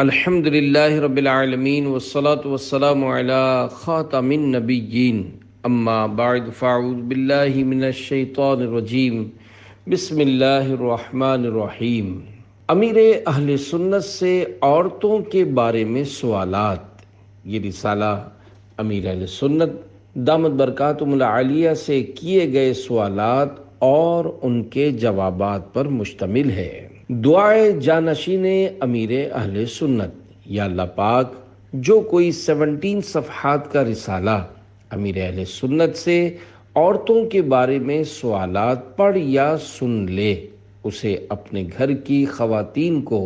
الحمد للہ رب العالمین والصلاة والسلام علی خاتم النبیین اما بعد فاعوذ باللہ من الشیطان الرجیم بسم اللہ الرحمن الرحیم۔ امیر اہل سنت سے عورتوں کے بارے میں سوالات، یہ رسالہ امیر اہل سنت دامت برکاتہم العالیہ سے کیے گئے سوالات اور ان کے جوابات پر مشتمل ہے۔ دعائے جانشین امیر اہل سنت: یا اللہ پاک، جو کوئی 17 صفحات کا رسالہ امیر اہل سنت سے عورتوں کے بارے میں سوالات پڑھ یا سن لے، اسے اپنے گھر کی خواتین کو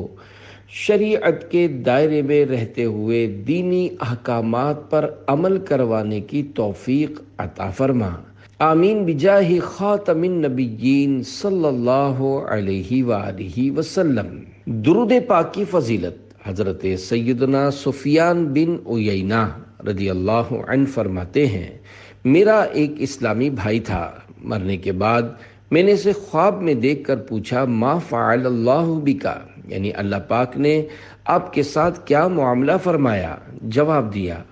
شریعت کے دائرے میں رہتے ہوئے دینی احکامات پر عمل کروانے کی توفیق عطا فرما، آمین بجاہ خاتم النبیین صلی اللہ علیہ وآلہ وسلم۔ درود پاک کی فضیلت حضرت سیدنا سفیان بن عیینہ رضی اللہ عنہ فرماتے ہیں، میرا ایک اسلامی بھائی تھا، مرنے کے بعد میں نے اسے خواب میں دیکھ کر پوچھا، ما فعل اللہ بکا، یعنی اللہ پاک نے آپ کے ساتھ کیا معاملہ فرمایا؟ جواب دیا،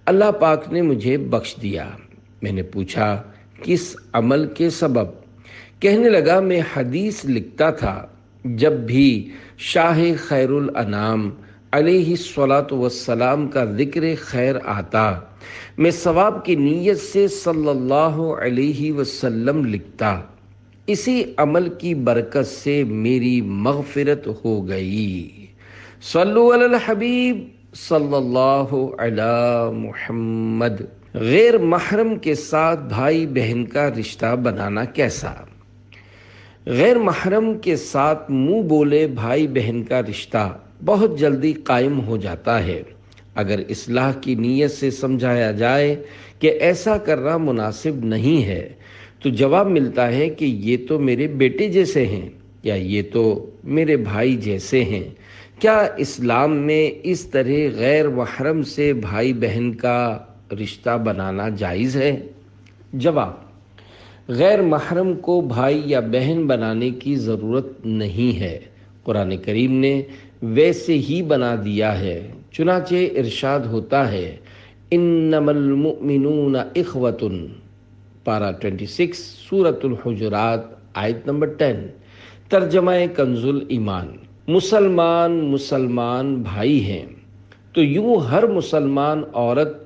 اللہ پاک نے مجھے بخش دیا۔ میں نے پوچھا، کس عمل کے سبب؟ کہنے لگا، میں حدیث لکھتا تھا، جب بھی شاہ خیر الانام علیہ الصلاۃ والسلام کا ذکر خیر آتا، میں ثواب کی نیت سے صلی اللہ علیہ وسلم لکھتا، اسی عمل کی برکت سے میری مغفرت ہو گئی۔ صلو علی الحبیب صلی اللہ علی محمد۔ غیر محرم کے ساتھ بھائی بہن کا رشتہ بنانا کیسا؟ غیر محرم کے ساتھ منہ بولے بھائی بہن کا رشتہ بہت جلدی قائم ہو جاتا ہے۔ اگر اصلاح کی نیت سے سمجھایا جائے کہ ایسا کرنا مناسب نہیں ہے تو جواب ملتا ہے کہ یہ تو میرے بیٹے جیسے ہیں یا یہ تو میرے بھائی جیسے ہیں۔ کیا اسلام میں اس طرح غیر محرم سے بھائی بہن کا رشتہ بنانا جائز ہے؟ جواب، غیر محرم کو بھائی یا بہن بنانے کی ضرورت نہیں ہے، قرآن کریم نے ویسے ہی بنا دیا ہے، چنانچہ ارشاد ہوتا ہے، انما المؤمنون اخوۃ، پارہ 26 سورۃ الحجرات آیت نمبر 10۔ ترجمہ کنز الایمان، مسلمان بھائی ہیں تو یوں ہر مسلمان عورت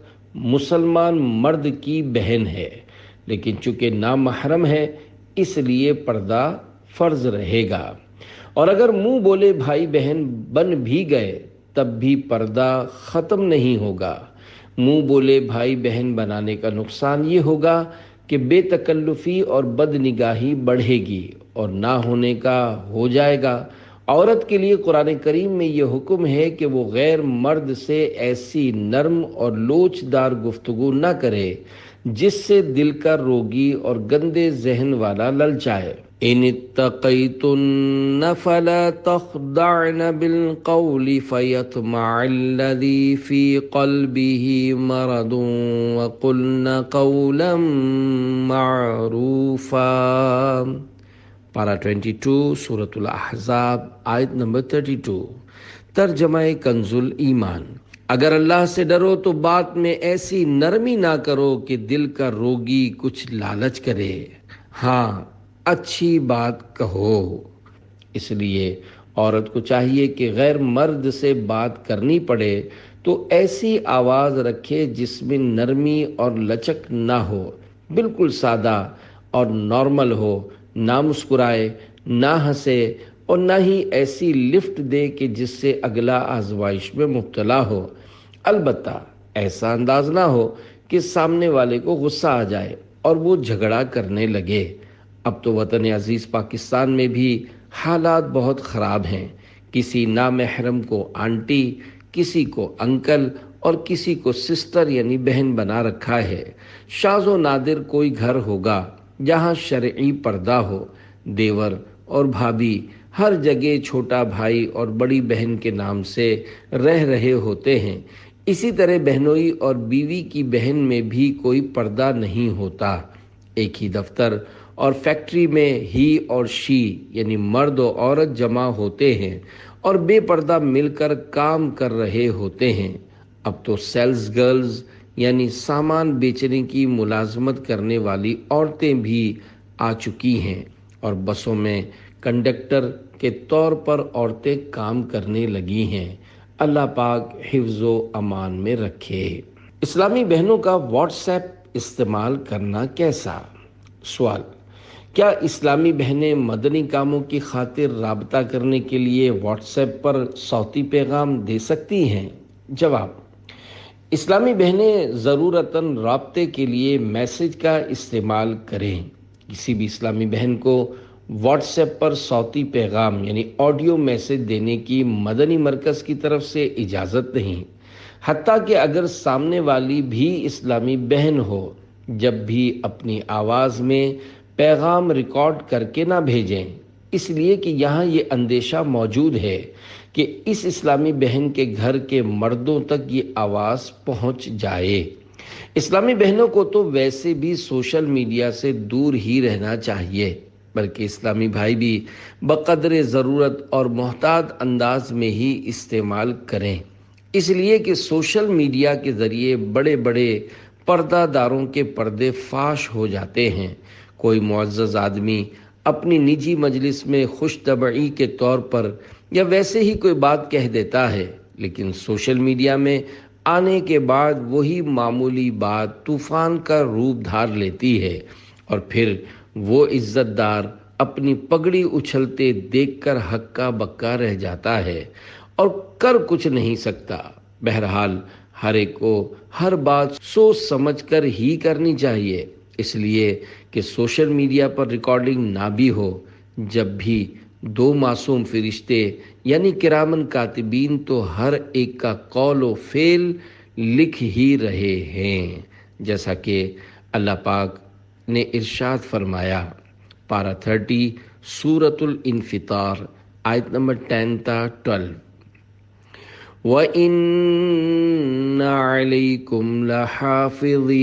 مسلمان مرد کی بہن ہے، لیکن چونکہ نامحرم ہے اس لیے پردہ فرض رہے گا، اور اگر منہ بولے بھائی بہن بن بھی گئے تب بھی پردہ ختم نہیں ہوگا۔ منہ بولے بھائی بہن بنانے کا نقصان یہ ہوگا کہ بے تکلفی اور بد نگاہی بڑھے گی اور نہ ہونے کا ہو جائے گا۔ عورت کے لیے قرآن کریم میں یہ حکم ہے کہ وہ غیر مرد سے ایسی نرم اور لوچ دار گفتگو نہ کرے جس سے دل کا روگی اور گندے ذہن والا للچائے۔ ان اتقیتن فلا تخضعن بالقول فیطمع الذی فی قلبہ مرض وقلن قولا معروفا، پارہ 22 سورۃ الاحزاب آیت نمبر 32۔ ترجمہ کنز الایمان، اگر اللہ سے ڈرو تو بات میں ایسی نرمی نہ کرو کہ دل کا روگی کچھ لالچ کرے، ہاں اچھی بات کہو۔ اس لیے عورت کو چاہیے کہ غیر مرد سے بات کرنی پڑے تو ایسی آواز رکھے جس میں نرمی اور لچک نہ ہو، بالکل سادہ اور نارمل ہو، نہ مسکرائے، نہ ہنسے اور نہ ہی ایسی لفٹ دے کہ جس سے اگلا آزمائش میں مبتلا ہو۔ البتہ ایسا انداز نہ ہو کہ سامنے والے کو غصہ آ جائے اور وہ جھگڑا کرنے لگے۔ اب تو وطن عزیز پاکستان میں بھی حالات بہت خراب ہیں، کسی نامحرم کو آنٹی، کسی کو انکل اور کسی کو سسٹر یعنی بہن بنا رکھا ہے۔ شاذ و نادر کوئی گھر ہوگا جہاں شرعی پردہ ہو، دیور اور بھابھی ہر جگہ چھوٹا بھائی اور بڑی بہن کے نام سے رہ رہے ہوتے ہیں۔ اسی طرح بہنوئی اور بیوی کی بہن میں بھی کوئی پردہ نہیں ہوتا۔ ایک ہی دفتر اور فیکٹری میں ہی اور شی یعنی مرد و عورت جمع ہوتے ہیں اور بے پردہ مل کر کام کر رہے ہوتے ہیں۔ اب تو سیلز گرلز یعنی سامان بیچنے کی ملازمت کرنے والی عورتیں بھی آ چکی ہیں، اور بسوں میں کنڈکٹر کے طور پر عورتیں کام کرنے لگی ہیں۔ اللہ پاک حفظ و امان میں رکھے۔ اسلامی بہنوں کا واٹس ایپ استعمال کرنا کیسا؟ سوال: کیا اسلامی بہنیں مدنی کاموں کی خاطر رابطہ کرنے کے لیے واٹس ایپ پر صوتی پیغام دے سکتی ہیں؟ جواب: اسلامی بہنیں ضرورتاً رابطے کے لیے میسج کا استعمال کریں۔ کسی بھی اسلامی بہن کو واٹس ایپ پر صوتی پیغام یعنی آڈیو میسج دینے کی مدنی مرکز کی طرف سے اجازت نہیں، حتیٰ کہ اگر سامنے والی بھی اسلامی بہن ہو، جب بھی اپنی آواز میں پیغام ریکارڈ کر کے نہ بھیجیں، اس لیے کہ یہاں یہ اندیشہ موجود ہے کہ اس اسلامی بہن کے گھر کے مردوں تک یہ آواز پہنچ جائے۔ اسلامی بہنوں کو تو ویسے بھی سوشل میڈیا سے دور ہی رہنا چاہیے، بلکہ اسلامی بھائی بھی بقدر ضرورت اور محتاط انداز میں ہی استعمال کریں، اس لیے کہ سوشل میڈیا کے ذریعے بڑے بڑے پردہ داروں کے پردے فاش ہو جاتے ہیں۔ کوئی معزز آدمی اپنی نجی مجلس میں خوش طبعی کے طور پر یا ویسے ہی کوئی بات کہہ دیتا ہے، لیکن سوشل میڈیا میں آنے کے بعد وہی معمولی بات طوفان کا روپ دھار لیتی ہے، اور پھر وہ عزت دار اپنی پگڑی اچھلتے دیکھ کر ہکا بکا رہ جاتا ہے اور کر کچھ نہیں سکتا۔ بہرحال ہر ایک کو ہر بات سوچ سمجھ کر ہی کرنی چاہیے، اس لیے کہ سوشل میڈیا پر ریکارڈنگ نہ بھی ہو۔ جب بھی دو معصوم فرشتے یعنی کرامن کاتبین تو ہر ایک کا قول و فعل لکھ ہی رہے ہیں، جیسا کہ اللہ پاک نے ارشاد فرمایا، پارہ 30 سورۃ الانفطار آیت نمبر 10 تا 12، وَإِنَّ عَلَيْكُمْ لَحَافِظِينَ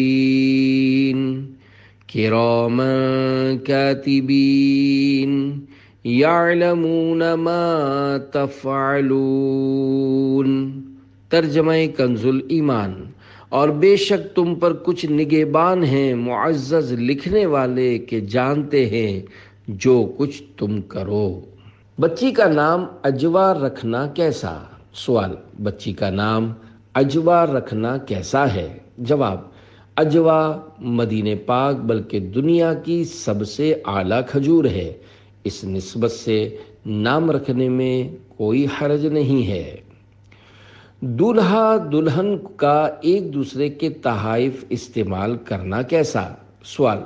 كِرَامًا كَاتِبِينَ يَعْلَمُونَ مَا تَفْعَلُونَ۔ ترجمہ کنز ایمان: اور بے شک تم پر کچھ نگہبان ہیں معزز لکھنے والے کہ جانتے ہیں جو کچھ تم کرو۔ بچی کا نام اجوا رکھنا کیسا؟ سوال: بچی کا نام اجوا رکھنا کیسا ہے؟ جواب: اجوا مدینہ پاک بلکہ دنیا کی سب سے اعلیٰ کھجور ہے، اس نسبت سے نام رکھنے میں کوئی حرج نہیں ہے۔ دولہا دلہن کا ایک دوسرے کے تحائف استعمال کرنا کیسا؟ سوال: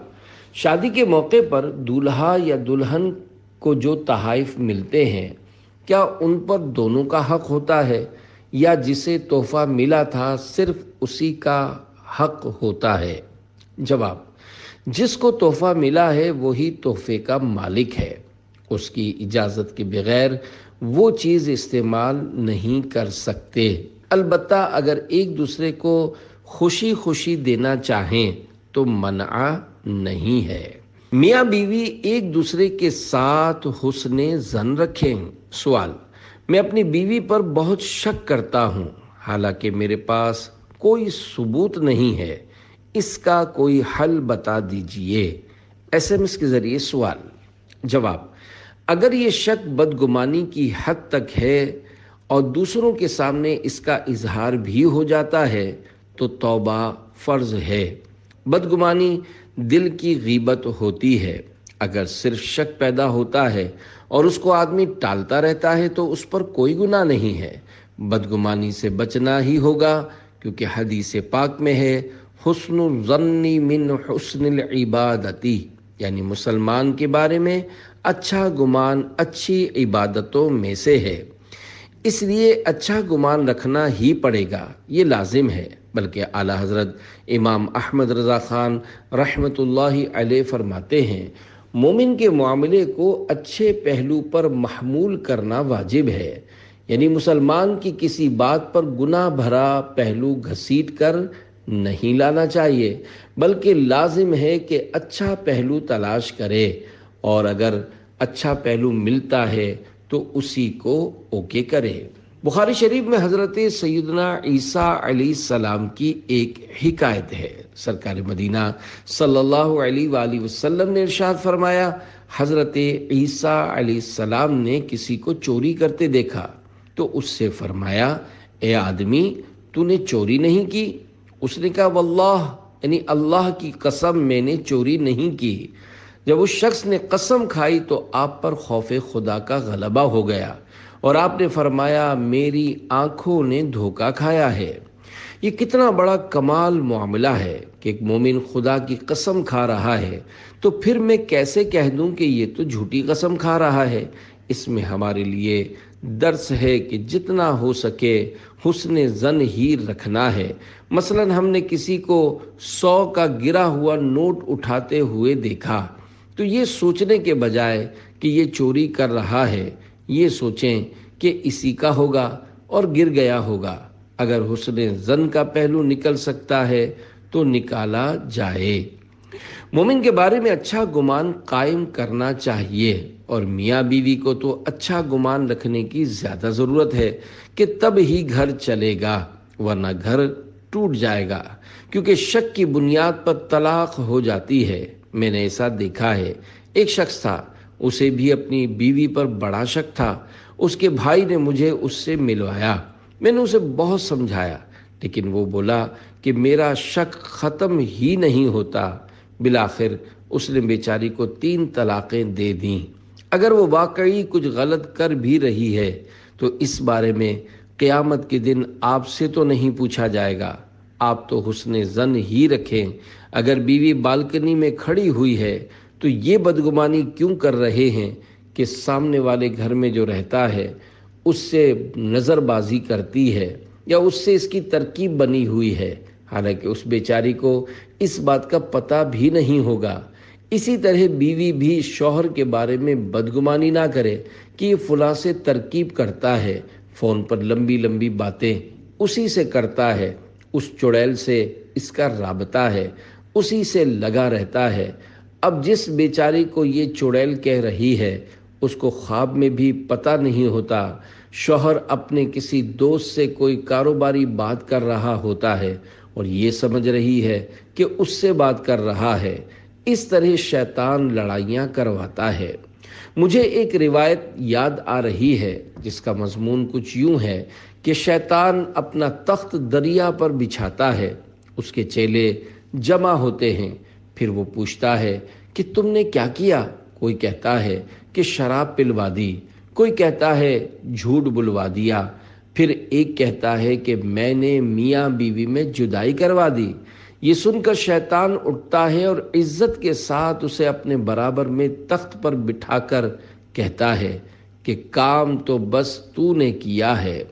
شادی کے موقع پر دولہا یا دلہن کو جو تحائف ملتے ہیں، کیا ان پر دونوں کا حق ہوتا ہے یا جسے تحفہ ملا تھا صرف اسی کا حق ہوتا ہے؟ جواب: جس کو تحفہ ملا ہے وہی تحفے کا مالک ہے، اس کی اجازت کے بغیر وہ چیز استعمال نہیں کر سکتے، البتہ اگر ایک دوسرے کو خوشی خوشی دینا چاہیں تو منع نہیں ہے۔ میاں بیوی ایک دوسرے کے ساتھ حسن ظن رکھیں۔ سوال: میں اپنی بیوی پر بہت شک کرتا ہوں، حالانکہ میرے پاس کوئی ثبوت نہیں ہے، اس کا کوئی حل بتا دیجئے۔ SMS کے ذریعے سوال۔ جواب: اگر یہ شک بدگمانی کی حد تک ہے اور دوسروں کے سامنے اس کا اظہار بھی ہو جاتا ہے تو توبہ فرض ہے۔ بدگمانی دل کی غیبت ہوتی ہے۔ اگر صرف شک پیدا ہوتا ہے اور اس کو آدمی ٹالتا رہتا ہے تو اس پر کوئی گناہ نہیں ہے۔ بدگمانی سے بچنا ہی ہوگا، کیونکہ حدیث پاک میں ہے، حسن الظن من حسن العبادتی، یعنی مسلمان کے بارے میں اچھا گمان اچھی عبادتوں میں سے ہے۔ اس لیے اچھا گمان رکھنا ہی پڑے گا، یہ لازم ہے۔ بلکہ اعلیٰ حضرت امام احمد رضا خان رحمۃ اللہ علیہ فرماتے ہیں، مومن کے معاملے کو اچھے پہلو پر محمول کرنا واجب ہے، یعنی مسلمان کی کسی بات پر گناہ بھرا پہلو گھسیٹ کر نہیں لانا چاہیے، بلکہ لازم ہے کہ اچھا پہلو تلاش کرے، اور اگر اچھا پہلو ملتا ہے تو اسی کو اوکے کرے۔ بخاری شریف میں حضرت سیدنا عیسیٰ علیہ السلام کی ایک حکایت ہے۔ سرکار مدینہ صلی اللہ علیہ وآلہ وسلم نے ارشاد فرمایا، حضرت عیسیٰ علیہ السلام نے کسی کو چوری کرتے دیکھا تو اس سے فرمایا، اے آدمی، تو نے چوری نہیں کی؟ اس نے کہا، واللہ، یعنی اللہ کی قسم، میں نے چوری نہیں کی۔ جب اس شخص نے قسم کھائی تو آپ پر خوف خدا کا غلبہ ہو گیا اور آپ نے فرمایا، میری آنکھوں نے دھوکہ کھایا ہے۔ یہ کتنا بڑا کمال معاملہ ہے کہ ایک مومن خدا کی قسم کھا رہا ہے تو پھر میں کیسے کہہ دوں کہ یہ تو جھوٹی قسم کھا رہا ہے۔ اس میں ہمارے لیے درس ہے کہ جتنا ہو سکے حسن ظن ہی رکھنا ہے۔ مثلا ہم نے کسی کو 100 کا گرا ہوا نوٹ اٹھاتے ہوئے دیکھا تو یہ سوچنے کے بجائے کہ یہ چوری کر رہا ہے، یہ سوچیں کہ اسی کا ہوگا اور گر گیا ہوگا۔ اگر حسن ظن کا پہلو نکل سکتا ہے تو نکالا جائے۔ مومن کے بارے میں اچھا گمان قائم کرنا چاہیے، اور میاں بیوی کو تو اچھا گمان رکھنے کی زیادہ ضرورت ہے کہ تب ہی گھر چلے گا، ورنہ گھر ٹوٹ جائے گا، کیونکہ شک کی بنیاد پر طلاق ہو جاتی ہے۔ میں نے ایسا دیکھا ہے، ایک شخص تھا، اسے بھی اپنی بیوی پر بڑا شک تھا۔ اس کے بھائی نے مجھے اس سے ملوایا، میں نے اسے بہت سمجھایا، لیکن وہ بولا کہ میرا شک ختم ہی نہیں ہوتا۔ بالآخر اس نے بیچاری کو 3 طلاقیں دے دیں۔ اگر وہ واقعی کچھ غلط کر بھی رہی ہے تو اس بارے میں قیامت کے دن آپ سے تو نہیں پوچھا جائے گا۔ آپ تو حسن ظن ہی رکھیں۔ اگر بیوی بالکنی میں کھڑی ہوئی ہے تو یہ بدگمانی کیوں کر رہے ہیں کہ سامنے والے گھر میں جو رہتا ہے اس سے نظر بازی کرتی ہے یا اس سے اس کی ترکیب بنی ہوئی ہے، حالانکہ اس بیچاری کو اس بات کا پتہ بھی نہیں ہوگا۔ اسی طرح بیوی بھی شوہر کے بارے میں بدگمانی نہ کرے کہ یہ فلاں سے ترکیب کرتا ہے، فون پر لمبی لمبی باتیں اسی سے کرتا ہے، اس چڑیل سے اس کا رابطہ ہے، اسی سے لگا رہتا ہے۔ اب جس بیچاری کو یہ چڑیل کہہ رہی ہے اس کو خواب میں بھی پتہ نہیں ہوتا شوہر اپنے کسی دوست سے کوئی کاروباری بات کر رہا ہوتا ہے اور یہ سمجھ رہی ہے کہ اس سے بات کر رہا ہے۔ اس طرح شیطان لڑائیاں کرواتا ہے۔ مجھے ایک روایت یاد آ رہی ہے جس کا مضمون کچھ یوں ہے کہ شیطان اپنا تخت دریا پر بچھاتا ہے، اس کے چیلے جمع ہوتے ہیں، پھر وہ پوچھتا ہے کہ تم نے کیا کیا؟ کوئی کہتا ہے کہ شراب پلوا دی، کوئی کہتا ہے جھوٹ بلوا دیا، پھر ایک کہتا ہے کہ میں نے میاں بیوی میں جدائی کروا دی۔ یہ سن کر شیطان اٹھتا ہے اور عزت کے ساتھ اسے اپنے برابر میں تخت پر بٹھا کر کہتا ہے کہ کام تو بس تو نے کیا ہے۔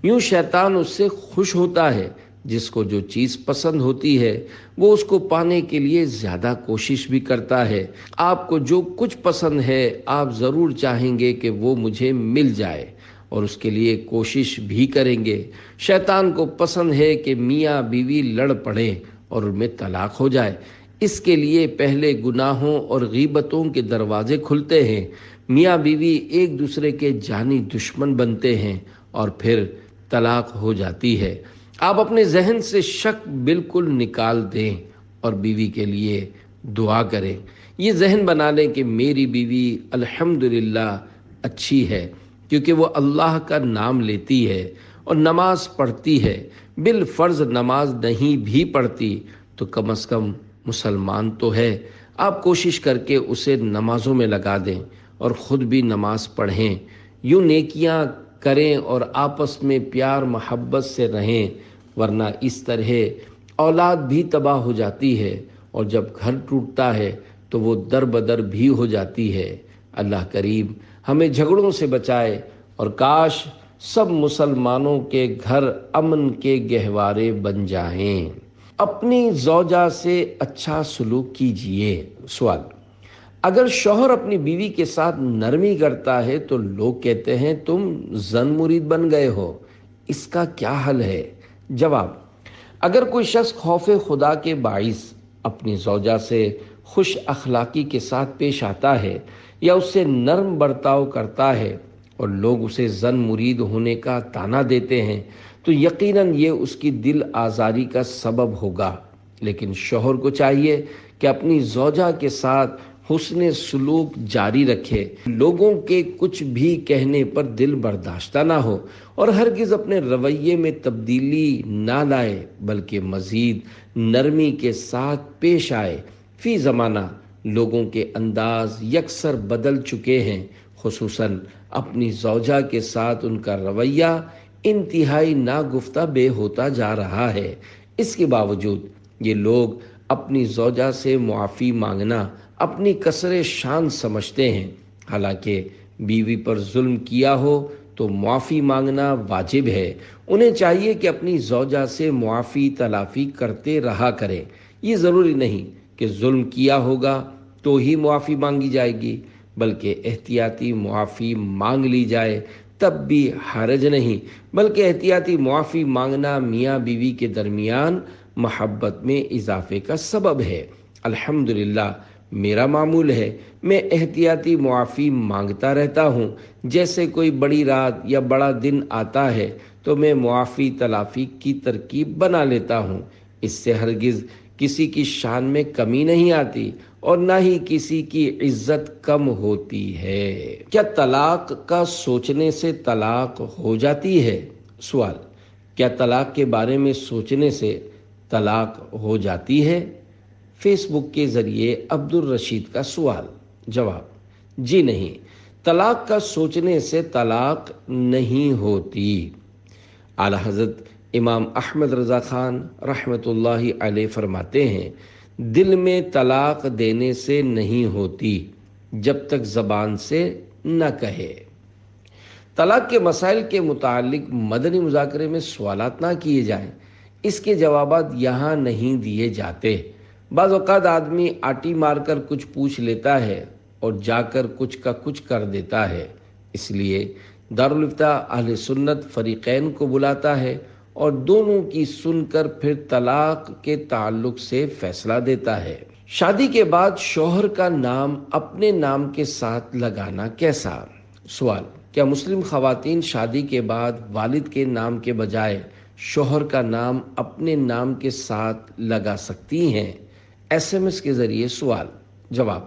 یوں شیطان اس سے خوش ہوتا ہے۔ جس کو جو چیز پسند ہوتی ہے وہ اس کو پانے کے لیے زیادہ کوشش بھی کرتا ہے۔ آپ کو جو کچھ پسند ہے آپ ضرور چاہیں گے کہ وہ مجھے مل جائے اور اس کے لیے کوشش بھی کریں گے۔ شیطان کو پسند ہے کہ میاں بیوی لڑ پڑیں اور ان میں طلاق ہو جائے۔ اس کے لیے پہلے گناہوں اور غیبتوں کے دروازے کھلتے ہیں، میاں بیوی ایک دوسرے کے جانی دشمن بنتے ہیں اور پھر طلاق ہو جاتی ہے۔ آپ اپنے ذہن سے شک بالکل نکال دیں اور بیوی کے لیے دعا کریں۔ یہ ذہن بنا لیں کہ میری بیوی الحمدللہ اچھی ہے، کیونکہ وہ اللہ کا نام لیتی ہے اور نماز پڑھتی ہے۔ بالفرض نماز نہیں بھی پڑھتی تو کم از کم مسلمان تو ہے۔ آپ کوشش کر کے اسے نمازوں میں لگا دیں اور خود بھی نماز پڑھیں۔ یوں نیکیاں کریں اور آپس میں پیار محبت سے رہیں، ورنہ اس طرح اولاد بھی تباہ ہو جاتی ہے اور جب گھر ٹوٹتا ہے تو وہ در بدر بھی ہو جاتی ہے۔ اللہ کریم ہمیں جھگڑوں سے بچائے اور کاش سب مسلمانوں کے گھر امن کے گہوارے بن جائیں۔ اپنی زوجہ سے اچھا سلوک کیجیے۔ سوال: اگر شوہر اپنی بیوی کے ساتھ نرمی کرتا ہے تو لوگ کہتے ہیں تم زن مرید بن گئے ہو، اس کا کیا حل ہے؟ جواب: اگر کوئی شخص خوف خدا کے باعث اپنی زوجہ سے خوش اخلاقی کے ساتھ پیش آتا ہے یا اس سے نرم برتاؤ کرتا ہے اور لوگ اسے زن مرید ہونے کا تانا دیتے ہیں تو یقیناً یہ اس کی دل آزاری کا سبب ہوگا۔ لیکن شوہر کو چاہیے کہ اپنی زوجہ کے ساتھ حسن سلوک جاری رکھے، لوگوں کے کچھ بھی کہنے پر دل برداشتہ نہ ہو اور ہرگز اپنے رویے میں تبدیلی نہ لائے، بلکہ مزید نرمی کے ساتھ پیش آئے۔ فی زمانہ لوگوں کے انداز یکسر بدل چکے ہیں، خصوصاً اپنی زوجہ کے ساتھ ان کا رویہ انتہائی ناگفتہ بے ہوتا جا رہا ہے۔ اس کے باوجود یہ لوگ اپنی زوجہ سے معافی مانگنا اپنی کسر شان سمجھتے ہیں، حالانکہ بیوی پر ظلم کیا ہو تو معافی مانگنا واجب ہے۔ انہیں چاہیے کہ اپنی زوجہ سے معافی تلافی کرتے رہا کریں۔ یہ ضروری نہیں کہ ظلم کیا ہوگا تو ہی معافی مانگی جائے گی، بلکہ احتیاطی معافی مانگ لی جائے تب بھی حرج نہیں، بلکہ احتیاطی معافی مانگنا میاں بیوی کے درمیان محبت میں اضافے کا سبب ہے۔ الحمدللہ میرا معمول ہے، میں احتیاطی معافی مانگتا رہتا ہوں۔ جیسے کوئی بڑی رات یا بڑا دن آتا ہے تو میں معافی تلافی کی ترکیب بنا لیتا ہوں۔ اس سے ہرگز کسی کی شان میں کمی نہیں آتی اور نہ ہی کسی کی عزت کم ہوتی ہے۔ کیا طلاق کا سوچنے سے طلاق ہو جاتی ہے؟ سوال: کیا طلاق کے بارے میں سوچنے سے طلاق ہو جاتی ہے؟ فیس بک کے ذریعے عبد الرشید کا سوال۔ جواب: جی نہیں، طلاق کا سوچنے سے طلاق نہیں ہوتی۔ اعلیٰ حضرت امام احمد رضا خان رحمۃ اللہ علیہ فرماتے ہیں، دل میں طلاق دینے سے نہیں ہوتی جب تک زبان سے نہ کہے۔ طلاق کے مسائل کے متعلق مدنی مذاکرے میں سوالات نہ کیے جائیں، اس کے جوابات یہاں نہیں دیے جاتے۔ بعض اوقات آدمی آٹی مار کر کچھ پوچھ لیتا ہے اور جا کر کچھ کا کچھ کر دیتا ہے، اس لیے دارالافتاء اہل سنت فریقین کو بلاتا ہے اور دونوں کی سن کر پھر طلاق کے تعلق سے فیصلہ دیتا ہے۔ شادی کے بعد شوہر کا نام اپنے نام کے ساتھ لگانا کیسا؟ سوال: کیا مسلم خواتین شادی کے بعد والد کے نام کے بجائے شوہر کا نام اپنے نام کے ساتھ لگا سکتی ہیں؟ SMS کے ذریعے سوال۔ جواب: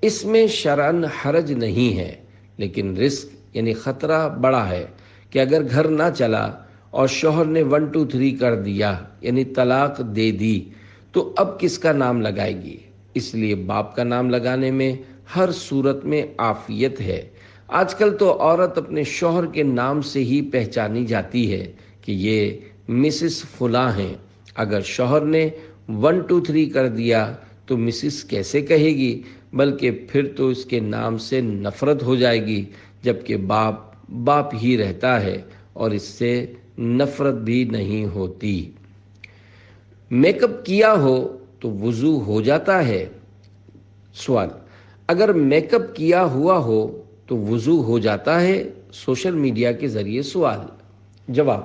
اس میں شرعاً حرج نہیں ہے، لیکن رسک یعنی خطرہ بڑا ہے کہ اگر گھر نہ چلا اور شوہر نے 1 2 3 کر دیا یعنی طلاق دے دی تو اب کس کا نام لگائے گی؟ اس لیے باپ کا نام لگانے میں ہر صورت میں عافیت ہے۔ آج کل تو عورت اپنے شوہر کے نام سے ہی پہچانی جاتی ہے کہ یہ مسز فلاں ہیں۔ اگر شوہر نے 1 2 3 کر دیا تو مسز کیسے کہے گی، بلکہ پھر تو اس کے نام سے نفرت ہو جائے گی، جبکہ باپ ہی رہتا ہے اور اس سے نفرت بھی نہیں ہوتی۔ میک اپ کیا ہو تو وضو ہو جاتا ہے؟ سوال: اگر میک اپ کیا ہوا ہو تو وضو ہو جاتا ہے؟ سوشل میڈیا کے ذریعے سوال۔ جواب: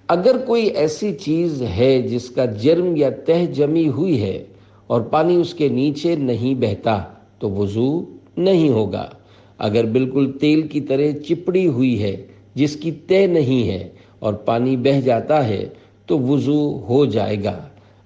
اگر کوئی ایسی چیز ہے جس کا جرم یا تہ جمی ہوئی ہے اور پانی اس کے نیچے نہیں بہتا تو وضو نہیں ہوگا۔ اگر بالکل تیل کی طرح چپڑی ہوئی ہے جس کی تہ نہیں ہے اور پانی بہہ جاتا ہے تو وضو ہو جائے گا۔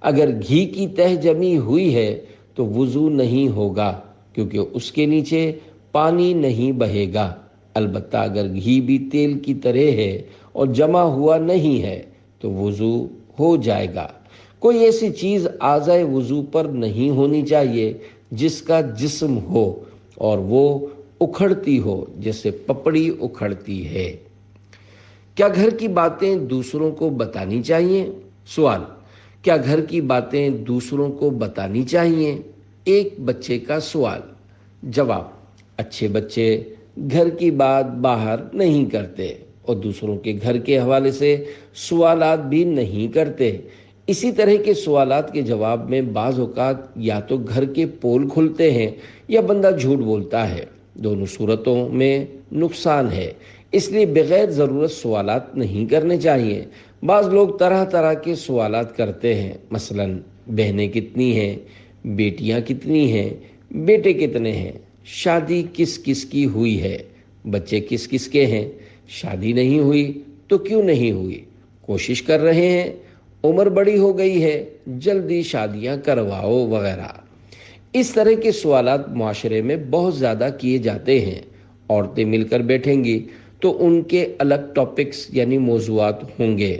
اگر گھی کی تہ جمی ہوئی ہے تو وضو نہیں ہوگا، کیونکہ اس کے نیچے پانی نہیں بہے گا۔ البتہ اگر گھی بھی تیل کی طرح ہے اور جمع ہوا نہیں ہے تو وضو ہو جائے گا۔ کوئی ایسی چیز اعضائے وضو پر نہیں ہونی چاہیے جس کا جسم ہو اور وہ اکھڑتی ہو جیسے پپڑی اکھڑتی ہے۔ کیا گھر کی باتیں دوسروں کو بتانی چاہیے؟ سوال: کیا گھر کی باتیں دوسروں کو بتانی چاہیے؟ ایک بچے کا سوال۔ جواب: اچھے بچے گھر کی بات باہر نہیں کرتے اور دوسروں کے گھر کے حوالے سے سوالات بھی نہیں کرتے۔ اسی طرح کے سوالات کے جواب میں بعض اوقات یا تو گھر کے پول کھلتے ہیں یا بندہ جھوٹ بولتا ہے۔ دونوں صورتوں میں نقصان ہے، اس لیے بغیر ضرورت سوالات نہیں کرنے چاہیے۔ بعض لوگ طرح طرح کے سوالات کرتے ہیں، مثلا بہنیں کتنی ہیں، بیٹیاں کتنی ہیں، بیٹے کتنے ہیں، شادی کس کس کی ہوئی ہے، بچے کس کس کے ہیں، شادی نہیں ہوئی تو کیوں نہیں ہوئی، کوشش کر رہے ہیں، عمر بڑی ہو گئی ہے، جلدی شادیاں کرواؤ وغیرہ۔ اس طرح کے سوالات معاشرے میں بہت زیادہ کیے جاتے ہیں۔ عورتیں مل کر بیٹھیں گی تو ان کے الگ ٹاپکس یعنی موضوعات ہوں گے،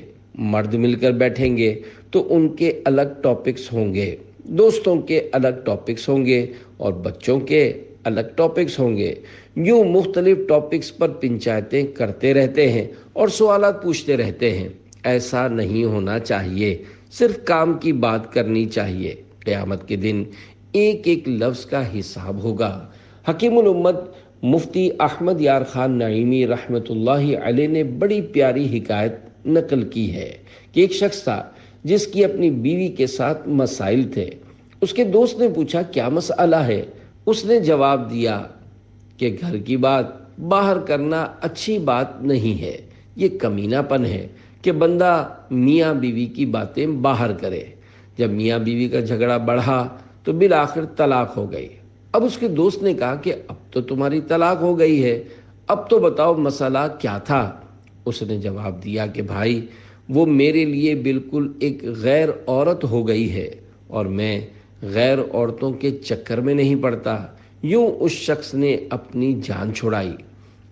مرد مل کر بیٹھیں گے تو ان کے الگ ٹاپکس ہوں گے، دوستوں کے الگ ٹاپکس ہوں گے اور بچوں کے الگ ٹاپکس ہوں گے۔ یوں مختلف ٹاپکس پر پنچایتیں کرتے رہتے ہیں اور سوالات پوچھتے رہتے ہیں۔ ایسا نہیں ہونا چاہیے، صرف کام کی بات کرنی چاہیے۔ قیامت کے دن ایک ایک لفظ کا حساب ہوگا۔ حکیم الامت مفتی احمد یار خان نعیمی رحمۃ اللہ علیہ نے بڑی پیاری حکایت نقل کی ہے کہ ایک شخص تھا جس کی اپنی بیوی کے ساتھ مسائل تھے۔ اس کے دوست نے پوچھا کیا مسئلہ ہے؟ اس نے جواب دیا کہ گھر کی بات باہر کرنا اچھی بات نہیں ہے، یہ کمینہ پن ہے کہ بندہ میاں بیوی کی باتیں باہر کرے۔ جب میاں بیوی کا جھگڑا بڑھا تو بالآخر طلاق ہو گئی۔ اب اس کے دوست نے کہا کہ اب تو تمہاری طلاق ہو گئی ہے، اب تو بتاؤ مسئلہ کیا تھا؟ اس نے جواب دیا کہ بھائی وہ میرے لیے بالکل ایک غیر عورت ہو گئی ہے اور میں غیر عورتوں کے چکر میں نہیں پڑتا۔ یوں اس شخص نے اپنی جان چھڑائی۔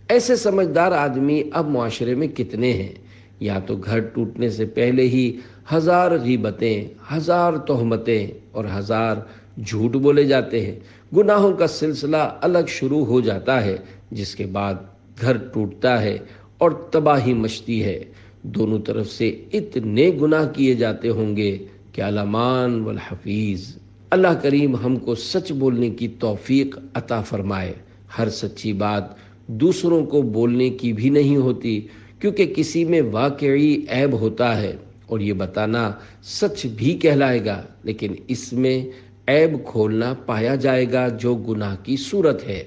ایسے سمجھدار آدمی اب معاشرے میں کتنے ہیں؟ یا تو گھر ٹوٹنے سے پہلے ہی ہزار غیبتیں، ہزار تہمتیں اور ہزار جھوٹ بولے جاتے ہیں، گناہوں کا سلسلہ الگ شروع ہو جاتا ہے، جس کے بعد گھر ٹوٹتا ہے اور تباہی مچتی ہے۔ دونوں طرف سے اتنے گناہ کیے جاتے ہوں گے کہ الامان والحفیظ۔ اللہ کریم ہم کو سچ بولنے کی توفیق عطا فرمائے۔ ہر سچی بات دوسروں کو بولنے کی بھی نہیں ہوتی، کیونکہ کسی میں واقعی عیب ہوتا ہے اور یہ بتانا سچ بھی کہلائے گا، لیکن اس میں عیب کھولنا پایا جائے گا جو گناہ کی صورت ہے۔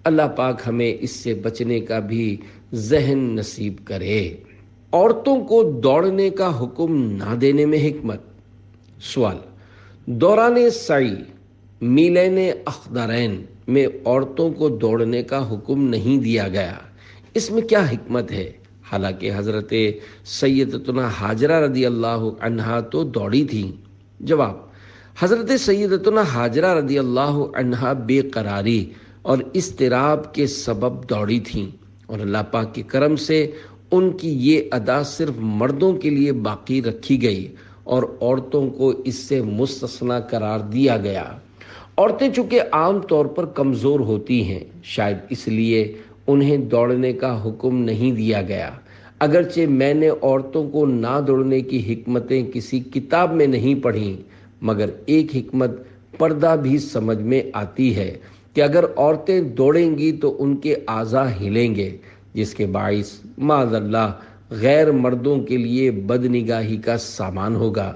اللہ پاک ہمیں اس سے بچنے کا بھی ذہن نصیب کرے۔ عورتوں کو دوڑنے کا حکم نہ دینے میں حکمت۔ سوال: دوران سعی میلین اخضرین میں عورتوں کو دوڑنے کا حکم نہیں دیا گیا، اس میں کیا حکمت ہے؟ حالانکہ حضرت سیدتنا ہاجرہ رضی اللہ عنہا تو دوڑی تھیں۔ جواب: حضرت سیدتنا ہاجرہ رضی اللہ عنہا بے قراری اور اضطراب کے سبب دوڑی تھیں اور اللہ پاک کے کرم سے ان کی یہ ادا صرف مردوں کے لیے باقی رکھی گئی اور عورتوں کو اس سے مستثنی قرار دیا گیا۔ عورتیں چونکہ عام طور پر کمزور ہوتی ہیں، شاید اس لیے انہیں دوڑنے کا حکم نہیں دیا گیا۔ اگرچہ میں نے عورتوں کو نہ دوڑنے کی حکمتیں کسی کتاب میں نہیں پڑھیں، مگر ایک حکمت پردہ بھی سمجھ میں آتی ہے کہ اگر عورتیں دوڑیں گی تو ان کے اعضاء ہلیں گے، جس کے باعث معاذ اللہ غیر مردوں کے لیے بدنگاہی کا سامان ہوگا۔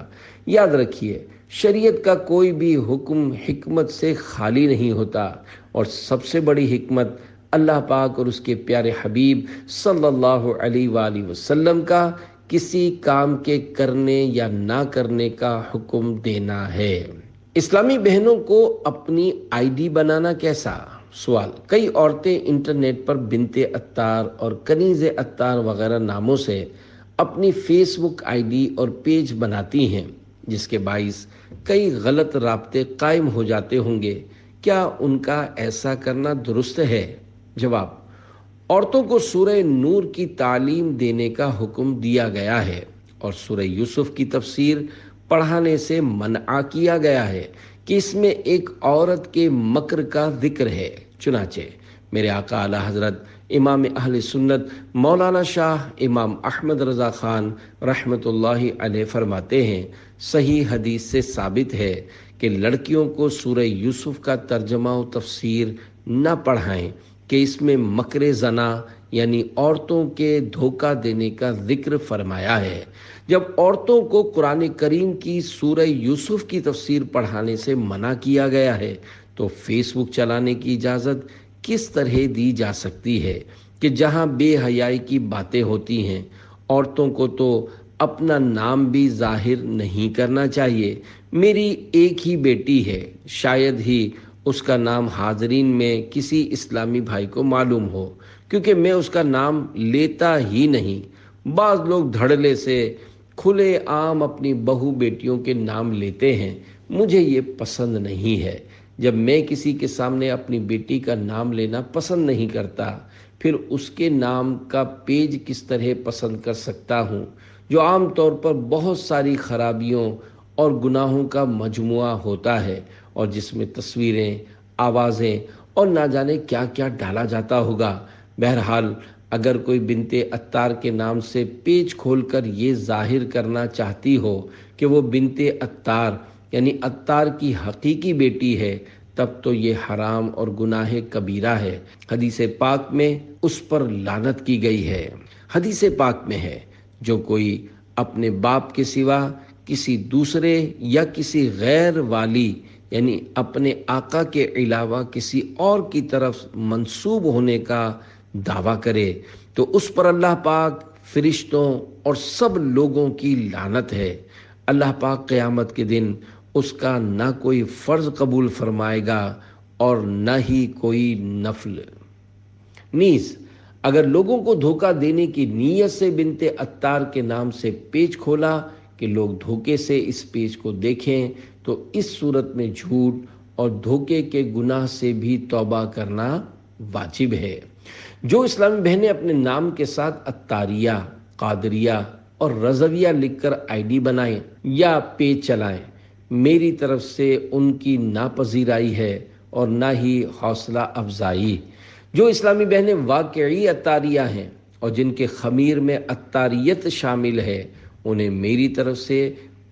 یاد رکھیے، شریعت کا کوئی بھی حکم حکمت سے خالی نہیں ہوتا، اور سب سے بڑی حکمت اللہ پاک اور اس کے پیارے حبیب صلی اللہ علیہ وآلہ وسلم کا کسی کام کے کرنے یا نہ کرنے کا حکم دینا ہے۔ اسلامی بہنوں کو اپنی آئی ڈی بنانا کیسا؟ سوال: کئی عورتیں انٹرنیٹ پر بنت عطار اور کنیز عطار وغیرہ ناموں سے اپنی فیس بک آئی ڈی اور پیج بناتی ہیں، جس کے باعث کئی غلط رابطے قائم ہو جاتے ہوں گے۔ کیا ان کا ایسا کرنا درست ہے؟ جواب: عورتوں کو سورہ نور کی تعلیم دینے کا حکم دیا گیا ہے اور سورہ یوسف کی تفسیر پڑھانے سے منع کیا گیا ہے کہ اس میں ایک عورت کے مکر کا ذکر ہے۔ چنانچہ میرے آقا اعلی حضرت امام اہل سنت مولانا شاہ امام احمد رضا خان رحمۃ اللہ علیہ فرماتے ہیں، صحیح حدیث سے ثابت ہے کہ لڑکیوں کو سورہ یوسف کا ترجمہ و تفسیر نہ پڑھائیں کہ اس میں مکر زنا یعنی عورتوں کے دھوکہ دینے کا ذکر فرمایا ہے۔ جب عورتوں کو قرآن کریم کی سورہ یوسف کی تفسیر پڑھانے سے منع کیا گیا ہے تو فیس بک چلانے کی اجازت کس طرح دی جا سکتی ہے کہ جہاں بے حیائی کی باتیں ہوتی ہیں؟ عورتوں کو تو اپنا نام بھی ظاہر نہیں کرنا چاہیے۔ میری ایک ہی بیٹی ہے، شاید ہی اس کا نام حاضرین میں کسی اسلامی بھائی کو معلوم ہو، کیونکہ میں اس کا نام لیتا ہی نہیں۔ بعض لوگ دھڑلے سے کھلے عام اپنی بہو بیٹیوں کے نام لیتے ہیں، مجھے یہ پسند نہیں ہے۔ جب میں کسی کے سامنے اپنی بیٹی کا نام لینا پسند نہیں کرتا، پھر اس کے نام کا پیج کس طرح پسند کر سکتا ہوں، جو عام طور پر بہت ساری خرابیوں اور گناہوں کا مجموعہ ہوتا ہے، اور جس میں تصویریں، آوازیں اور نہ جانے کیا کیا ڈالا جاتا ہوگا۔ بہرحال اگر کوئی بنت عطار کے نام سے پیج کھول کر یہ ظاہر کرنا چاہتی ہو کہ وہ بنت عطار یعنی عطار کی حقیقی بیٹی ہے، تب تو یہ حرام اور گناہ کبیرہ ہے۔ حدیث پاک میں اس پر لعنت کی گئی ہے۔ حدیث پاک میں ہے، جو کوئی اپنے باپ کے سوا کسی دوسرے یا کسی غیر والی یعنی اپنے آقا کے علاوہ کسی اور کی طرف منسوب ہونے کا دعویٰ کرے تو اس پر اللہ پاک، فرشتوں اور سب لوگوں کی لعنت ہے۔ اللہ پاک قیامت کے دن اس کا نہ کوئی فرض قبول فرمائے گا اور نہ ہی کوئی نفل۔ نیز اگر لوگوں کو دھوکہ دینے کی نیت سے بنت عطار کے نام سے پیج کھولا کہ لوگ دھوکے سے اس پیج کو دیکھیں، تو اس صورت میں جھوٹ اور دھوکے کے گناہ سے بھی توبہ کرنا واجب ہے۔ جو اسلامی بہنیں اپنے نام کے ساتھ عطاریہ، قادریہ اور رضویہ لکھ کر آئی ڈی بنائیں یا پیج چلائیں، میری طرف سے ان کی ناپذیرائی ہے اور نہ ہی حوصلہ افزائی۔ جو اسلامی بہنیں واقعی عطاریہ ہیں اور جن کے خمیر میں عطاریت شامل ہے، انہیں میری طرف سے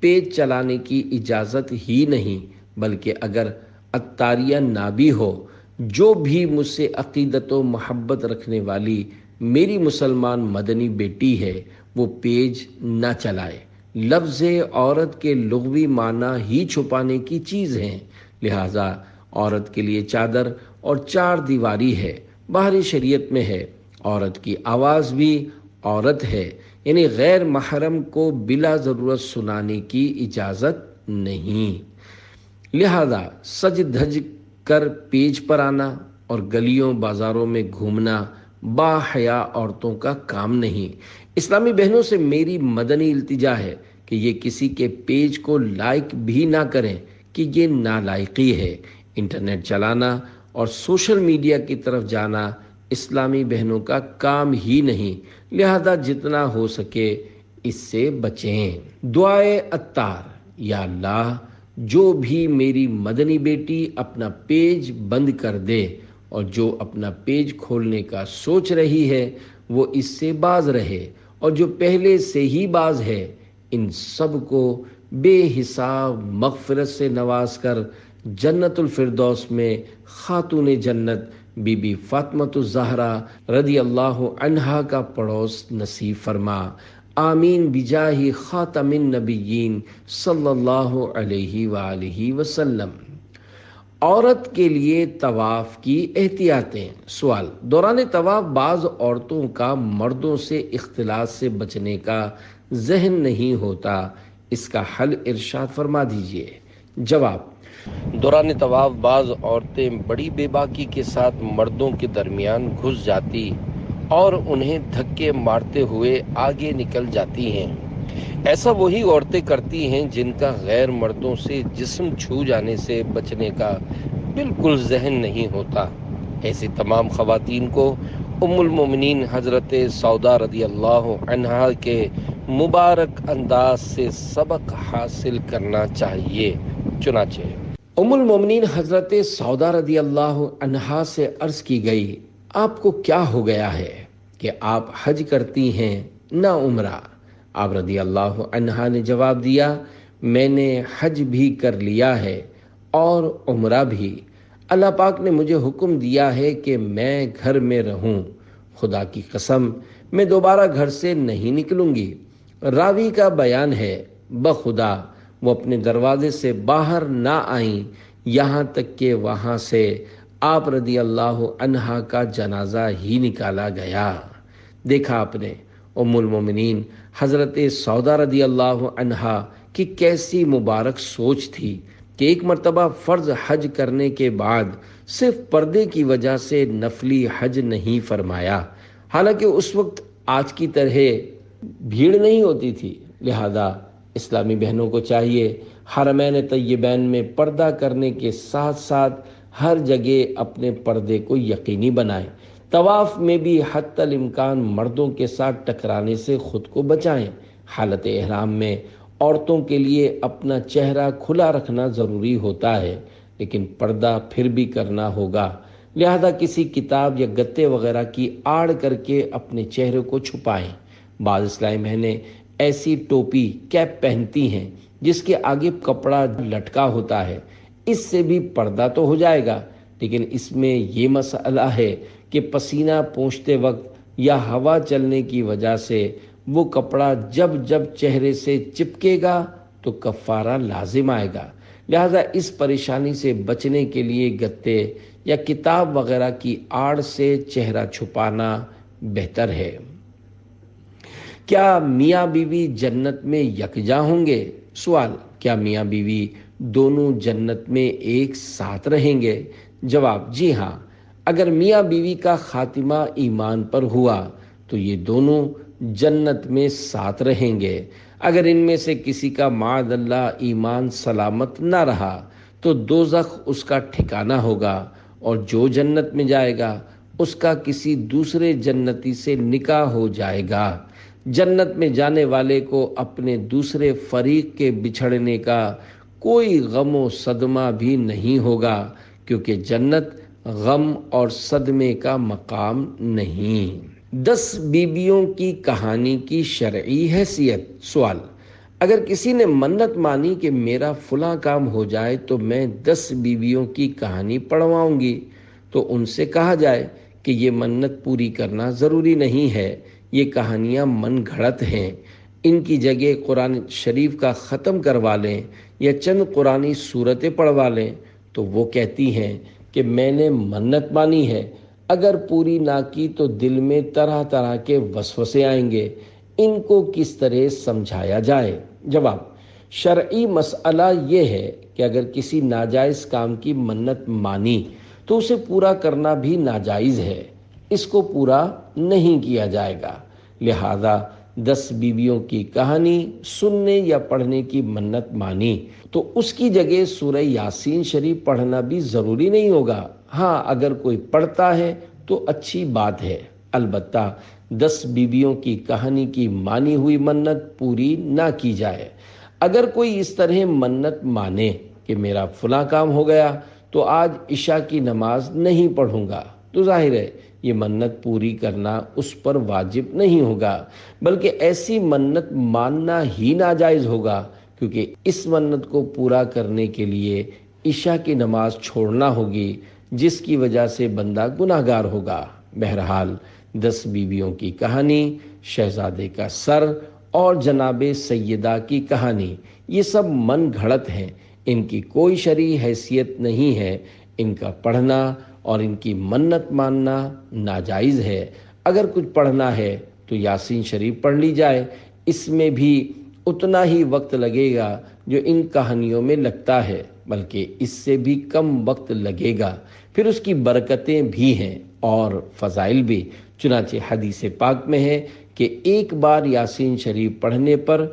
پیج چلانے کی اجازت ہی نہیں، بلکہ اگر عطاریہ نہ بھی ہو، جو بھی مجھ سے عقیدت و محبت رکھنے والی میری مسلمان مدنی بیٹی ہے، وہ پیج نہ چلائے۔ لفظ عورت کے لغوی معنی ہی چھپانے کی چیز ہیں، لہٰذا عورت کے لیے چادر اور چار دیواری ہے۔ باہری شریعت میں ہے، عورت کی آواز بھی عورت ہے، یعنی غیر محرم کو بلا ضرورت سنانے کی اجازت نہیں۔ لہذا سج دھج کر پیج پر آنا اور گلیوں بازاروں میں گھومنا با حیا عورتوں کا کام نہیں۔ اسلامی بہنوں سے میری مدنی التجا ہے کہ یہ کسی کے پیج کو لائک بھی نہ کریں کہ یہ نالائقی ہے۔ انٹرنیٹ چلانا اور سوشل میڈیا کی طرف جانا اسلامی بہنوں کا کام ہی نہیں، لہذا جتنا ہو سکے اس سے بچیں۔ دعائے عطار: یا اللہ، جو بھی میری مدنی بیٹی اپنا پیج بند کر دے اور جو اپنا پیج کھولنے کا سوچ رہی ہے، وہ اس سے باز رہے، اور جو پہلے سے ہی باز ہے، ان سب کو بے حساب مغفرت سے نواز کر جنت الفردوس میں خاتون جنت بی بی فاطمۃ الزہرا رضی اللہ عنہا کا پڑوس نصیب فرما۔ آمین بجاہ خاتم النبیین صلی اللہ علیہ وآلہ وسلم۔ عورت کے لیے طواف کی احتیاطیں۔ سوال: دوران طواف بعض عورتوں کا مردوں سے اختلاط سے بچنے کا ذہن نہیں ہوتا، اس کا حل ارشاد فرما دیجیے۔ جواب: دوران طواف بعض عورتیں بڑی بے باکی کے ساتھ مردوں کے درمیان گھس جاتی اور انہیں دھکے مارتے ہوئے آگے نکل جاتی ہیں۔ ایسا وہی عورتیں کرتی ہیں جن کا غیر مردوں سے جسم چھو جانے سے بچنے کا بالکل ذہن نہیں ہوتا۔ ایسی تمام خواتین کو ام المومنین حضرت سودا رضی اللہ عنہا کے مبارک انداز سے سبق حاصل کرنا چاہیے۔ چنانچہ ام المومنین حضرت سودا رضی اللہ عنہا سے عرض کی گئی، آپ کو کیا ہو گیا ہے کہ آپ حج کرتی ہیں نہ عمرہ؟ آپ رضی اللہ عنہا نے جواب دیا، میں نے حج بھی کر لیا ہے اور عمرہ بھی۔ اللہ پاک نے مجھے حکم دیا ہے کہ میں گھر میں رہوں۔ خدا کی قسم میں دوبارہ گھر سے نہیں نکلوں گی۔ راوی کا بیان ہے، بخدا وہ اپنے دروازے سے باہر نہ آئیں یہاں تک کہ وہاں سے آپ رضی اللہ عنہا کا جنازہ ہی نکالا گیا۔ دیکھا آپ نے ام المومنین حضرت سودا رضی اللہ عنہا کی کیسی مبارک سوچ تھی۔ کہ ایک مرتبہ فرض حج کرنے کے بعد صرف پردے کی وجہ سے نفلی حج نہیں فرمایا، حالانکہ اس وقت آج کی طرح بھیڑ نہیں ہوتی تھی، لہذا اسلامی بہنوں کو چاہیے حرمین طیبین میں پردہ کرنے کے ساتھ ساتھ ہر جگہ اپنے پردے کو یقینی بنائیں، طواف میں بھی حتی الامکان مردوں کے ساتھ ٹکرانے سے خود کو بچائیں، حالت احرام میں عورتوں کے لیے اپنا چہرہ کھلا رکھنا ضروری ہوتا ہے، لیکن پردہ پھر بھی کرنا ہوگا، لہذا کسی کتاب یا گتے وغیرہ کی آڑ کر کے اپنے چہرے کو چھپائیں۔ بعض اسلامی بہنیں ایسی ٹوپی کیپ پہنتی ہیں جس کے آگے کپڑا لٹکا ہوتا ہے، اس سے بھی پردہ تو ہو جائے گا، لیکن اس میں یہ مسئلہ ہے کہ پسینہ پونچھتے وقت یا ہوا چلنے کی وجہ سے وہ کپڑا جب جب چہرے سے چپکے گا تو کفارہ لازم آئے گا، لہذا اس پریشانی سے بچنے کے لیے گتے یا کتاب وغیرہ کی آڑ سے چہرہ چھپانا بہتر ہے۔ کیا میاں بیوی جنت میں یکجا ہوں گے؟ سوال، کیا میاں بیوی دونوں جنت میں ایک ساتھ رہیں گے؟ جواب، جی ہاں، اگر میاں بیوی کا خاتمہ ایمان پر ہوا تو یہ دونوں جنت میں ساتھ رہیں گے۔ اگر ان میں سے کسی کا معاذ اللہ ایمان سلامت نہ رہا تو دوزخ اس کا ٹھکانہ ہوگا، اور جو جنت میں جائے گا اس کا کسی دوسرے جنتی سے نکاح ہو جائے گا۔ جنت میں جانے والے کو اپنے دوسرے فریق کے بچھڑنے کا کوئی غم و صدمہ بھی نہیں ہوگا، کیونکہ جنت غم اور صدمے کا مقام نہیں۔ 10 بیویوں کی کہانی کی شرعی حیثیت۔ سوال، اگر کسی نے منت مانی کہ میرا فلاں کام ہو جائے تو میں 10 بیویوں کی کہانی پڑھواؤں گی، تو ان سے کہا جائے کہ یہ منت پوری کرنا ضروری نہیں ہے، یہ کہانیاں من گھڑت ہیں، ان کی جگہ قرآن شریف کا ختم کروا لیں یا چند قرآنی سورتیں پڑھوا لیں۔ تو وہ کہتی ہیں کہ میں نے منت مانی ہے، اگر پوری نہ کی تو دل میں طرح طرح کے وسوسے آئیں گے، ان کو کس طرح سمجھایا جائے؟ جواب، شرعی مسئلہ یہ ہے کہ اگر کسی ناجائز کام کی منت مانی تو اسے پورا کرنا بھی ناجائز ہے، اس کو پورا نہیں کیا جائے گا، لہذا 10 بیویوں کی کہانی سننے یا پڑھنے کی منت مانی تو اس کی جگہ سورہ یاسین شریف پڑھنا بھی ضروری نہیں ہوگا۔ ہاں، اگر کوئی پڑھتا ہے تو اچھی بات ہے، البتہ 10 بیویوں کی کہانی کی مانی ہوئی منت پوری نہ کی جائے۔ اگر کوئی اس طرح منت مانے کہ میرا فلاں کام ہو گیا تو آج عشاء کی نماز نہیں پڑھوں گا، تو ظاہر ہے یہ منت پوری کرنا اس پر واجب نہیں ہوگا، بلکہ ایسی منت ماننا ہی ناجائز ہوگا، کیونکہ اس منت کو پورا کرنے کے لیے عشاء کی نماز چھوڑنا ہوگی، جس کی وجہ سے بندہ گناہگار ہوگا۔ بہرحال 10 بیویوں کی کہانی، شہزادے کا سر اور جناب سیدہ کی کہانی، یہ سب من گھڑت ہیں، ان کی کوئی شرعی حیثیت نہیں ہے، ان کا پڑھنا اور ان کی منت ماننا ناجائز ہے۔ اگر کچھ پڑھنا ہے تو یاسین شریف پڑھ لی جائے، اس میں بھی اتنا ہی وقت لگے گا جو ان کہانیوں میں لگتا ہے، بلکہ اس سے بھی کم وقت لگے گا، پھر اس کی برکتیں بھی ہیں اور فضائل بھی، چنانچہ حدیث پاک میں ہے کہ ایک بار یاسین شریف پڑھنے پر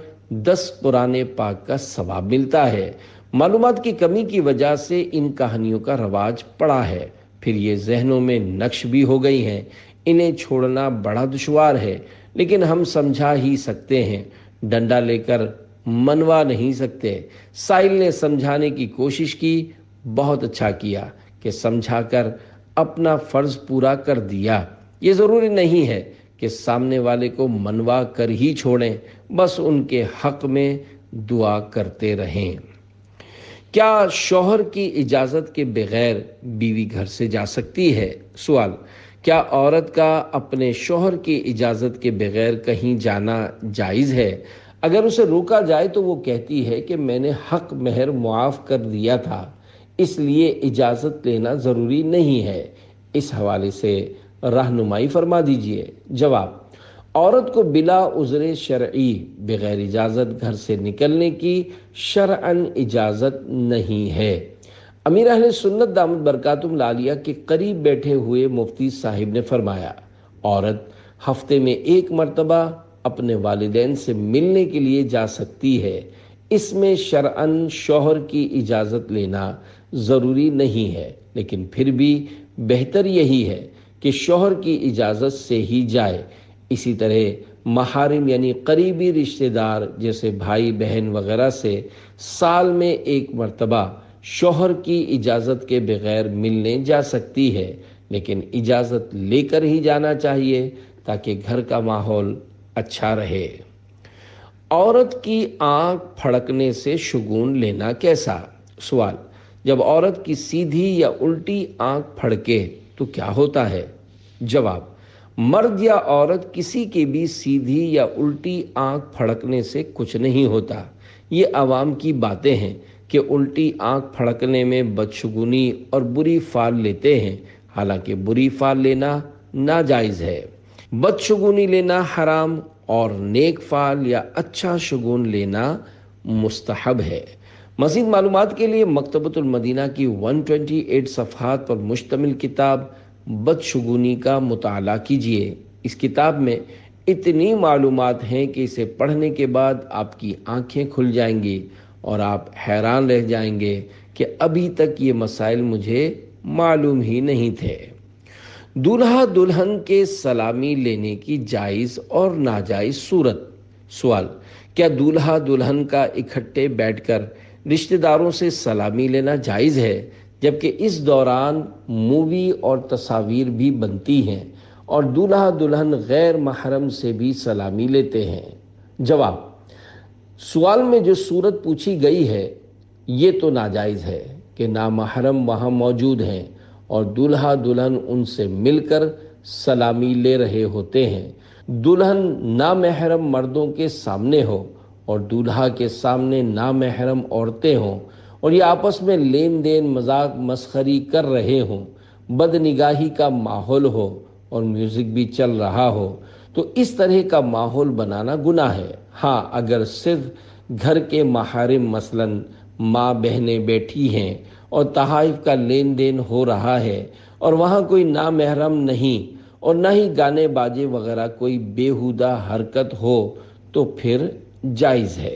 10 قرآن پاک کا ثواب ملتا ہے۔ معلومات کی کمی کی وجہ سے ان کہانیوں کا رواج پڑا ہے، پھر یہ ذہنوں میں نقش بھی ہو گئی ہیں، انہیں چھوڑنا بڑا دشوار ہے، لیکن ہم سمجھا ہی سکتے ہیں، ڈنڈا لے کر منوا نہیں سکتے۔ سائل نے سمجھانے کی کوشش کی، بہت اچھا کیا کہ سمجھا کر اپنا فرض پورا کر دیا۔ یہ ضروری نہیں ہے کہ سامنے والے کو منوا کر ہی چھوڑیں، بس ان کے حق میں دعا کرتے رہیں۔ کیا شوہر کی اجازت کے بغیر بیوی گھر سے جا سکتی ہے؟ سوال، کیا عورت کا اپنے شوہر کی اجازت کے بغیر کہیں جانا جائز ہے؟ اگر اسے روکا جائے تو وہ کہتی ہے کہ میں نے حق مہر معاف کر دیا تھا، اس لیے اجازت لینا ضروری نہیں ہے، اس حوالے سے رہنمائی فرما دیجیے۔ جواب، عورت کو بلا عذر شرعی بغیر اجازت گھر سے نکلنے کی شرعاً اجازت نہیں ہے۔ امیر اہل سنت دامت برکاتہم العالیہ کے قریب بیٹھے ہوئے مفتی صاحب نے فرمایا، عورت ہفتے میں 1 مرتبہ اپنے والدین سے ملنے کے لیے جا سکتی ہے۔ اس میں شرعاً شوہر کی اجازت لینا ضروری نہیں ہے، لیکن پھر بھی بہتر یہی ہے کہ شوہر کی اجازت سے ہی جائے۔ اسی طرح محارم یعنی قریبی رشتہ دار جیسے بھائی بہن وغیرہ سے سال میں 1 مرتبہ شوہر کی اجازت کے بغیر ملنے جا سکتی ہے، لیکن اجازت لے کر ہی جانا چاہیے تاکہ گھر کا ماحول اچھا رہے۔ عورت کی آنکھ پھڑکنے سے شگون لینا کیسا؟ سوال: جب عورت کی سیدھی یا الٹی آنکھ پھڑکے تو کیا ہوتا ہے؟ جواب: مرد یا عورت کسی کے بھی سیدھی یا الٹی آنکھ پھڑکنے سے کچھ نہیں ہوتا۔ یہ عوام کی باتیں ہیں کہ الٹی آنکھ پھڑکنے میں بدشگونی اور بری فال لیتے ہیں، حالانکہ بری فال لینا ناجائز ہے۔ بدشگونی لینا حرام اور نیک فال یا اچھا شگون لینا مستحب ہے۔ مزید معلومات کے لیے مکتبۃ المدینہ کی 128 صفحات پر مشتمل کتاب بدشگونی کا مطالعہ کیجیے۔ اس کتاب میں اتنی معلومات ہیں کہ اسے پڑھنے کے بعد آپ کی آنکھیں کھل جائیں گی اور آپ حیران رہ جائیں گے کہ ابھی تک یہ مسائل مجھے معلوم ہی نہیں تھے۔ دولہا دلہن کے سلامی لینے کی جائز اور ناجائز صورت۔ سوال: کیا دولہا دلہن کا اکٹھے بیٹھ کر رشتہ داروں سے سلامی لینا جائز ہے، جبکہ اس دوران مووی اور تصاویر بھی بنتی ہیں اور دولہا دلہن غیر محرم سے بھی سلامی لیتے ہیں؟ جواب: سوال میں جو صورت پوچھی گئی ہے یہ تو ناجائز ہے کہ نامحرم وہاں موجود ہیں اور دولہا دلہن ان سے مل کر سلامی لے رہے ہوتے ہیں۔ دلہن نامحرم مردوں کے سامنے ہو اور دولہا کے سامنے نامحرم عورتیں ہوں اور یہ آپس میں لین دین مذاق مسخری کر رہے ہوں، بد نگاہی کا ماحول ہو اور میوزک بھی چل رہا ہو، تو اس طرح کا ماحول بنانا گناہ ہے۔ ہاں، اگر صرف گھر کے محارم مثلاً ماں بہنیں بیٹھی ہیں اور تحائف کا لین دین ہو رہا ہے اور وہاں کوئی نامحرم نہیں اور نہ ہی گانے باجے وغیرہ کوئی بیہودہ حرکت ہو تو پھر جائز ہے۔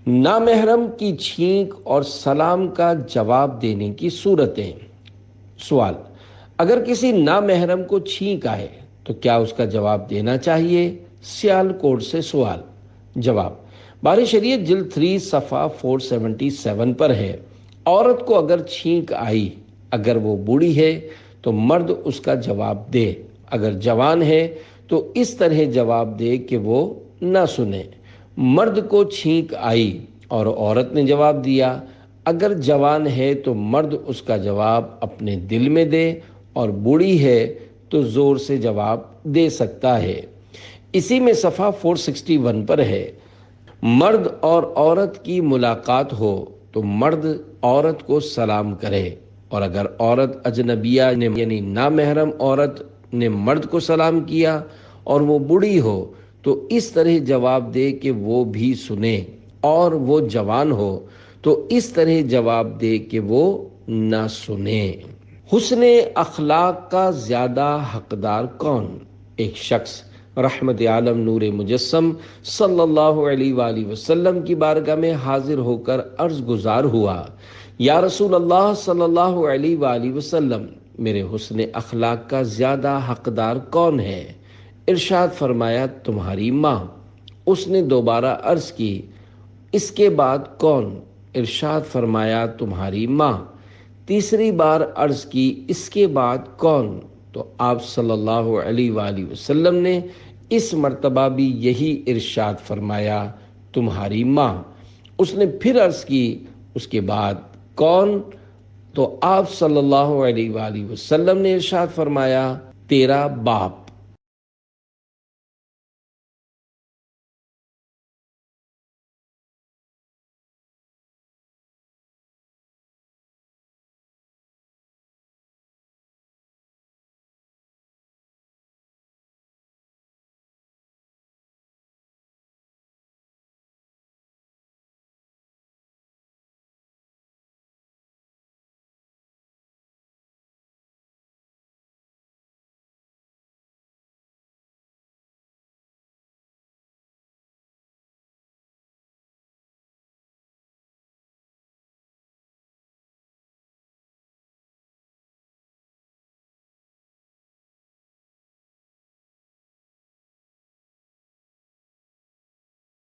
نامحرم کی چھینک اور سلام کا جواب دینے کی صورتیں۔ سوال: اگر کسی نامحرم کو چھینک آئے تو کیا اس کا جواب دینا چاہیے؟ سیال کوٹ سے سوال۔ جواب: بار شریعت جلد 3 صفحہ 477 پر ہے، عورت کو اگر چھینک آئی، اگر وہ بوڑھی ہے تو مرد اس کا جواب دے، اگر جوان ہے تو اس طرح جواب دے کہ وہ نہ سنے۔ مرد کو چھینک آئی اور عورت نے جواب دیا، اگر جوان ہے تو مرد اس کا جواب اپنے دل میں دے اور بوڑھی ہے تو زور سے جواب دے سکتا ہے۔ اسی میں صفحہ 461 پر ہے، مرد اور عورت کی ملاقات ہو تو مرد عورت کو سلام کرے، اور اگر عورت اجنبیہ یعنی نامحرم عورت نے مرد کو سلام کیا اور وہ بوڑھی ہو تو اس طرح جواب دے کہ وہ بھی سنے، اور وہ جوان ہو تو اس طرح جواب دے کہ وہ نہ سنے۔ حسن اخلاق کا زیادہ حقدار کون؟ ایک شخص رحمت عالم نور مجسم صلی اللہ علیہ وآلہ وسلم کی بارگاہ میں حاضر ہو کر عرض گزار ہوا، یا رسول اللہ صلی اللہ علیہ وآلہ وسلم، میرے حسن اخلاق کا زیادہ حقدار کون ہے؟ ارشاد فرمایا، تمہاری ماں۔ اس نے دوبارہ عرض کی، اس کے بعد کون؟ ارشاد فرمایا، تمہاری ماں۔ تیسری بار عرض کی، اس کے بعد کون؟ تو آپ صلی اللہ علیہ وآلہ وسلم نے اس مرتبہ بھی یہی ارشاد فرمایا، تمہاری ماں۔ اس نے پھر عرض کی، اس کے بعد کون؟ تو آپ صلی اللہ علیہ وآلہ وسلم نے ارشاد فرمایا، تیرا باپ۔